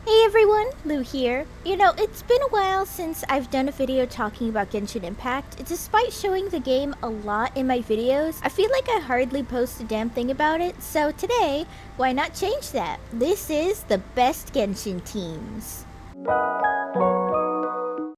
Hey everyone, Lou here. It's been a while since I've done a video talking about Genshin Impact. Despite showing the game a lot in my videos, I feel like I hardly post a damn thing about it, so today, why not change that? This is the best Genshin teams.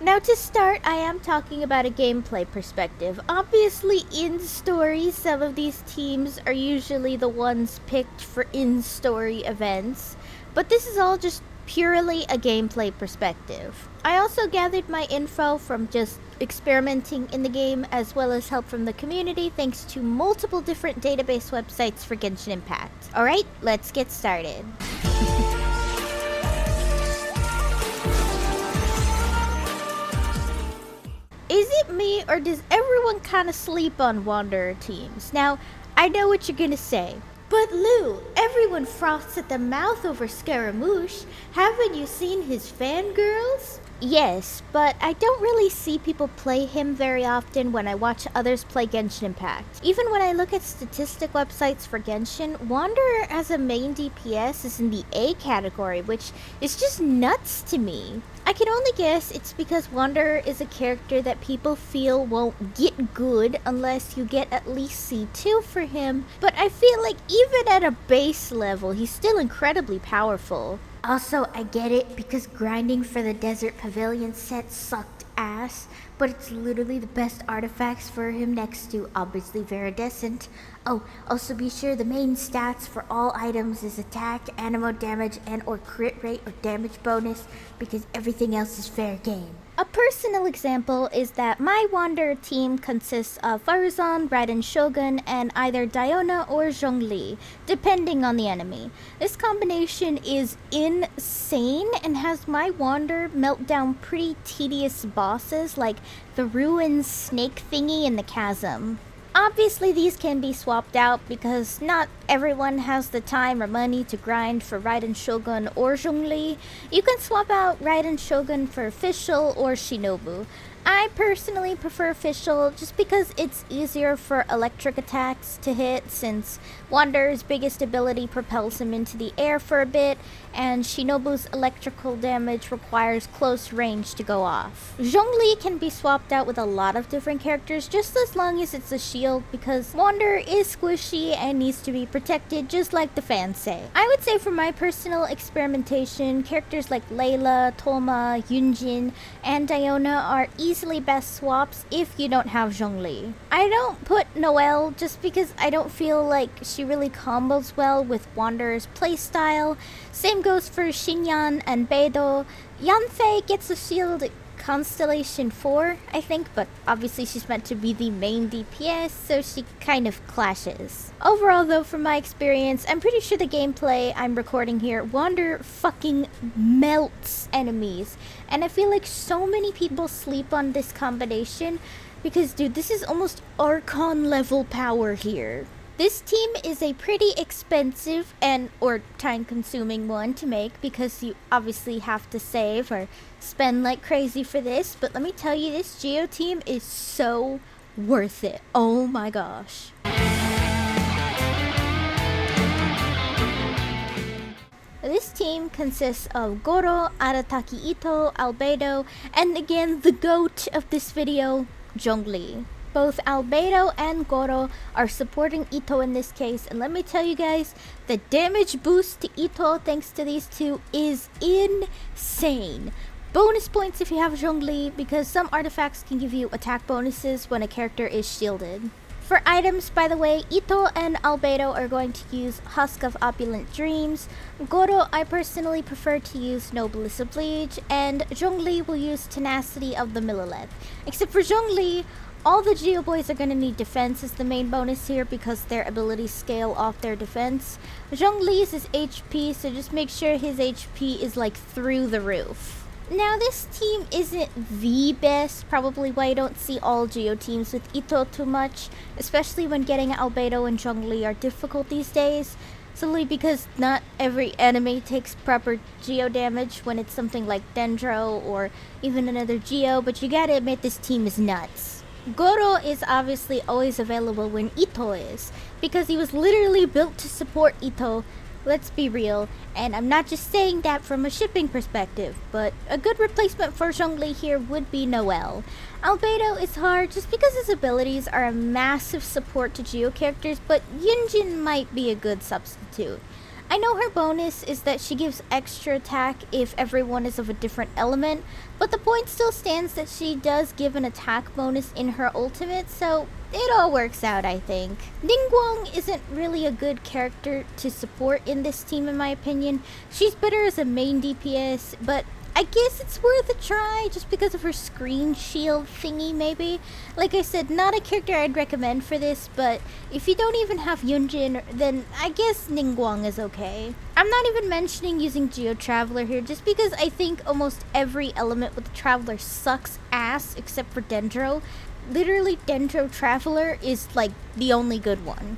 Now to start, I am talking about a gameplay perspective. Obviously, in story, some of these teams are usually the ones picked for in-story events, but this is all just purely a gameplay perspective. I also gathered my info from just experimenting in the game as well as help from the community thanks to multiple different database websites for Genshin Impact. Alright, let's get started. Is it me or does everyone kind of sleep on Wanderer teams? Now, I know what you're gonna say. But Lou, everyone froths at the mouth over Scaramouche. Haven't you seen his fangirls? Yes, but I don't really see people play him very often when I watch others play Genshin Impact. Even when I look at statistic websites for Genshin, Wanderer as a main DPS is in the A category, which is just nuts to me. I can only guess it's because Wanderer is a character that people feel won't get good unless you get at least C2 for him, but I feel like even at a base level, he's still incredibly powerful. Also, I get it because grinding for the Desert Pavilion set sucked ass, but it's literally the best artifacts for him next to, obviously, Viridescent. Oh, also be sure the main stats for all items is attack, animo damage, and or crit rate or damage bonus, because everything else is fair game. A personal example is that my Wanderer team consists of Faruzan, Raiden Shogun, and either Diona or Zhongli, depending on the enemy. This combination is insane and has my Wanderer melt down pretty tedious bosses like the ruined snake thingy in the chasm. Obviously, these can be swapped out because not everyone has the time or money to grind for Raiden Shogun or Zhongli. You can swap out Raiden Shogun for Fischl or Shinobu. I personally prefer Fischl just because it's easier for electric attacks to hit since Wanderer's biggest ability propels him into the air for a bit, and Shinobu's electrical damage requires close range to go off. Zhongli can be swapped out with a lot of different characters just as long as it's a shield because Wanderer is squishy and needs to be protected just like the fans say. I would say for my personal experimentation, characters like Layla, Thoma, Yunjin, and Diona are easily best swaps if you don't have Zhongli. I don't put Noelle just because I don't feel like she really combos well with Wanderer's playstyle. Same goes for Xinyan and Beidou. Yanfei gets a shield at Constellation 4, I think, but obviously she's meant to be the main DPS, so she kind of clashes. Overall though, from my experience, I'm pretty sure the gameplay I'm recording here, Wanderer fucking melts enemies. And I feel like so many people sleep on this combination because, dude, this is almost Archon level power here. This team is a pretty expensive and or time-consuming one to make because you obviously have to save or spend like crazy for this, but let me tell you, this Geo team is so worth it. Oh my gosh. This team consists of Goro, Arataki Ito, Albedo, and again, the GOAT of this video, Zhongli. Both Albedo and Goro are supporting Ito in this case, and let me tell you guys, the damage boost to Ito thanks to these two is insane. Bonus points if you have Zhongli, because some artifacts can give you attack bonuses when a character is shielded. For items, by the way, Ito and Albedo are going to use Husk of Opulent Dreams. Goro, I personally prefer to use Noblesse Oblige, and Zhongli will use Tenacity of the Millelith. Except for Zhongli, all the Geo boys are going to need defense as the main bonus here because their abilities scale off their defense. Zhongli's is HP, so just make sure his HP is like through the roof. Now this team isn't the best, probably why you don't see all Geo teams with Ito too much, especially when getting Albedo and Zhongli are difficult these days, solely because not every enemy takes proper Geo damage when it's something like Dendro or even another Geo, but you gotta admit this team is nuts. Goro is obviously always available when Ito is, because he was literally built to support Ito Let's be real, and I'm not just saying that from a shipping perspective, but a good replacement for Zhongli here would be Noel. Albedo is hard just because his abilities are a massive support to Geo characters, but Yunjin might be a good substitute. I know her bonus is that she gives extra attack if everyone is of a different element, but the point still stands that she does give an attack bonus in her ultimate, so it all works out, I think. Ningguang isn't really a good character to support in this team in my opinion. She's better as a main DPS, but I guess it's worth a try just because of her screen shield thingy maybe. Like I said, not a character I'd recommend for this, but if you don't even have Yunjin, then I guess Ningguang is okay. I'm not even mentioning using Geo Traveler here just because I think almost every element with the Traveler sucks ass except for Dendro. Literally, Dendro Traveler is like the only good one.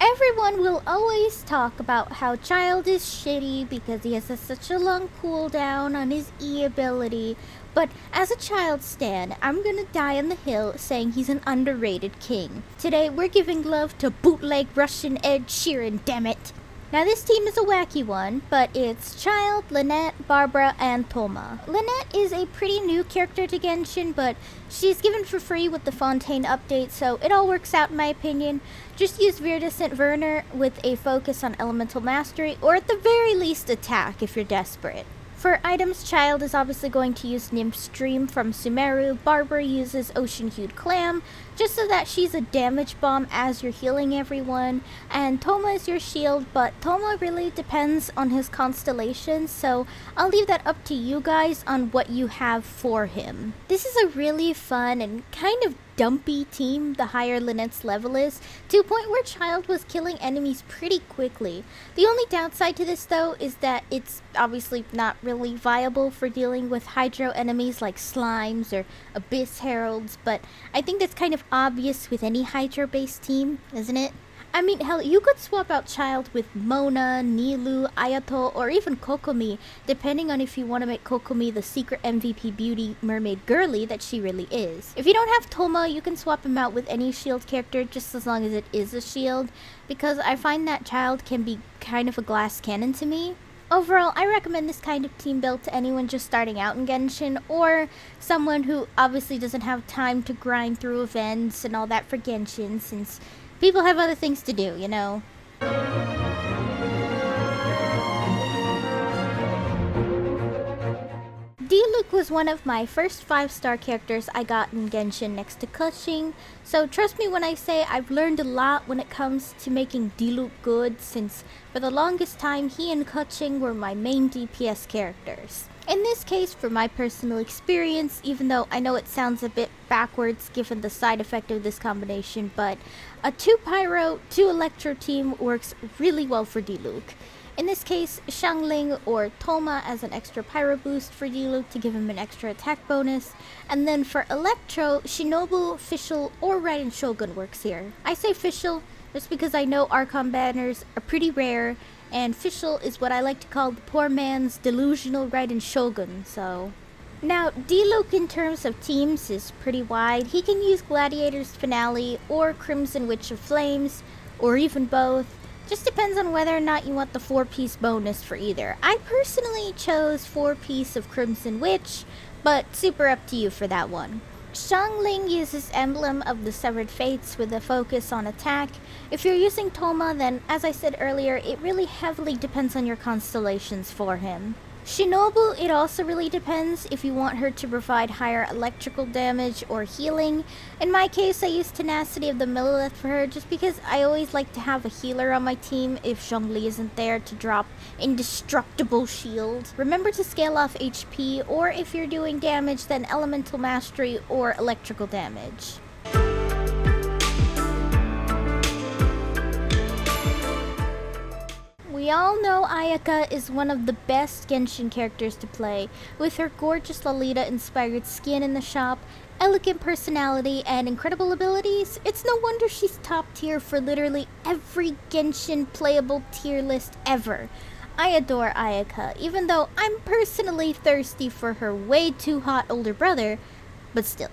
Everyone will always talk about how Childe is shitty because he has such a long cooldown on his E ability, but as a Childe stan, I'm gonna die on the hill saying he's an underrated king. Today, we're giving love to bootleg Russian Ed Sheeran, dammit! Now this team is a wacky one, but it's Childe, Lynette, Barbara, and Thoma. Lynette is a pretty new character to Genshin, but she's given for free with the Fontaine update, so it all works out in my opinion. Just use Viridescent Werner with a focus on Elemental Mastery, or at the very least attack if you're desperate. For items, Childe is obviously going to use Nymph Stream from Sumeru. Barbara uses Ocean Hued Clam, just so that she's a damage bomb as you're healing everyone. And Thoma is your shield, but Thoma really depends on his constellation, so I'll leave that up to you guys on what you have for him. This is a really fun and kind of dumpy team the higher Lynette's level is, to a point where Childe was killing enemies pretty quickly. The only downside to this though is that it's obviously not really viable for dealing with hydro enemies like slimes or abyss heralds, but I think that's kind of obvious with any hydro based team, isn't it? I mean, hell, you could swap out Childe with Mona, Nilou, Ayato, or even Kokomi, depending on if you want to make Kokomi the secret MVP beauty mermaid girly that she really is. If you don't have Thoma, you can swap him out with any shield character just as long as it is a shield, because I find that Childe can be kind of a glass cannon to me. Overall, I recommend this kind of team build to anyone just starting out in Genshin, or someone who obviously doesn't have time to grind through events and all that for Genshin, since people have other things to do, you know? Diluc was one of my first 5-star characters I got in Genshin next to Keqing, so trust me when I say I've learned a lot when it comes to making Diluc good, since for the longest time he and Keqing were my main DPS characters. In this case, for my personal experience, even though I know it sounds a bit backwards given the side effect of this combination, but a 2 Pyro, 2 Electro team works really well for Diluc. In this case, Xiangling or Thoma as an extra Pyro boost for Diluc to give him an extra attack bonus, and then for Electro, Shinobu, Fischl, or Raiden Shogun works here. I say Fischl just because I know Archon banners are pretty rare, and Fischl is what I like to call the poor man's delusional Raiden Shogun, so... Now, Diluc in terms of teams is pretty wide. He can use Gladiator's Finale or Crimson Witch of Flames, or even both. Just depends on whether or not you want the 4-piece bonus for either. I personally chose 4-piece of Crimson Witch, but super up to you for that one. Xiangling uses Emblem of the Severed Fates with a focus on attack. If you're using Thoma, then as I said earlier, it really heavily depends on your constellations for him. Shinobu, it also really depends if you want her to provide higher electrical damage or healing. In my case, I use Tenacity of the Millilith for her just because I always like to have a healer on my team if Zhongli isn't there to drop indestructible shield. Remember to scale off HP, or if you're doing damage, then Elemental Mastery or electrical damage. We all know Ayaka is one of the best Genshin characters to play. With her gorgeous Lolita-inspired skin in the shop, elegant personality, and incredible abilities, it's no wonder she's top tier for literally every Genshin playable tier list ever. I adore Ayaka, even though I'm personally thirsty for her way too hot older brother, but still.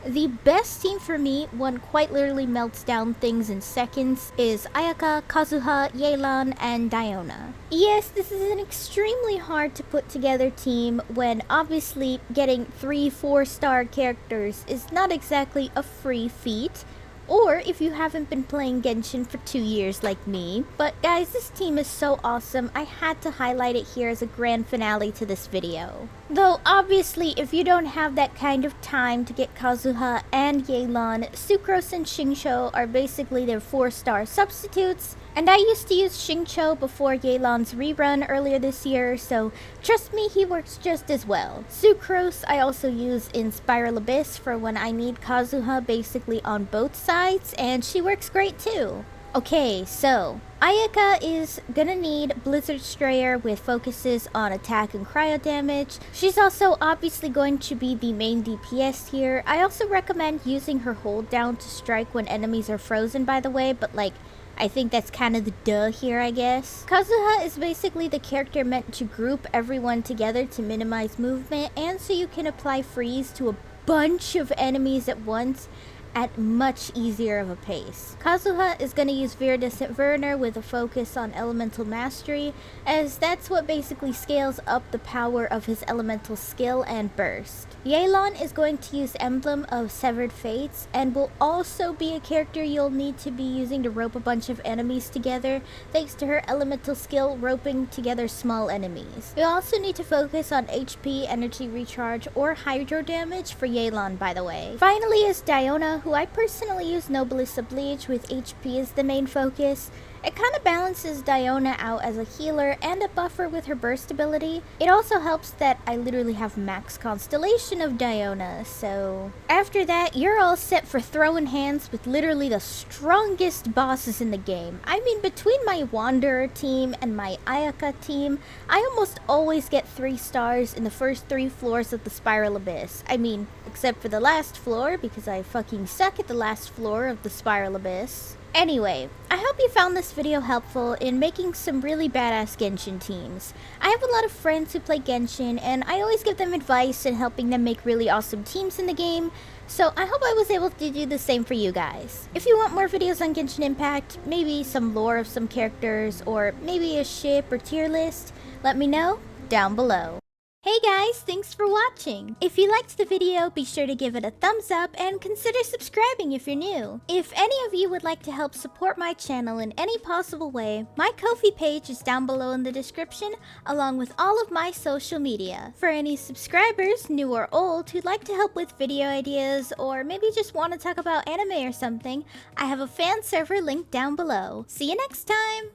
The best team for me, one quite literally melts down things in seconds, is Ayaka, Kazuha, Yelan, and Diona. Yes, this is an extremely hard to put together team when obviously getting 3-4-star characters is not exactly a free feat. Or if you haven't been playing Genshin for 2 years like me. But guys, this team is so awesome, I had to highlight it here as a grand finale to this video. Though obviously, if you don't have that kind of time to get Kazuha and Yelan, Sucrose and Xingqiu are basically their 4-star substitutes. And I used to use Xingqiu before Yelan's rerun earlier this year, so trust me, he works just as well. Sucrose I also use in Spiral Abyss for when I need Kazuha basically on both sides, and she works great too. Okay, so Ayaka is gonna need Blizzard Strayer with focuses on attack and cryo damage. She's also obviously going to be the main DPS here. I also recommend using her hold down to strike when enemies are frozen, by the way, but like, I think that's kind of the duh here, I guess. Kazuha is basically the character meant to group everyone together to minimize movement, and so you can apply freeze to a bunch of enemies at once at much easier of a pace. Kazuha is going to use Viridescent Verner with a focus on Elemental Mastery, as that's what basically scales up the power of his elemental skill and burst. Yelan is going to use Emblem of Severed Fates, and will also be a character you'll need to be using to rope a bunch of enemies together, thanks to her elemental skill roping together small enemies. You also need to focus on HP, energy recharge, or hydro damage for Yelan, by the way. Finally is Diona, who I personally use Noblesse Oblige with HP as the main focus. It kind of balances Diona out as a healer and a buffer with her burst ability. It also helps that I literally have max constellation of Diona, so after that, you're all set for throwing hands with literally the strongest bosses in the game. I mean, between my Wanderer team and my Ayaka team, I almost always get 3 stars in the first 3 floors of the Spiral Abyss. I mean, except for the last floor, because I fucking suck at the last floor of the Spiral Abyss. Anyway, I hope you found this video helpful in making some really badass Genshin teams. I have a lot of friends who play Genshin, and I always give them advice in helping them make really awesome teams in the game, so I hope I was able to do the same for you guys. If you want more videos on Genshin Impact, maybe some lore of some characters, or maybe a ship or tier list, let me know down below. Hey guys, thanks for watching! If you liked the video, be sure to give it a thumbs up and consider subscribing if you're new. If any of you would like to help support my channel in any possible way, my Ko-fi page is down below in the description, along with all of my social media. For any subscribers, new or old, who'd like to help with video ideas, or maybe just want to talk about anime or something, I have a fan server linked down below. See you next time!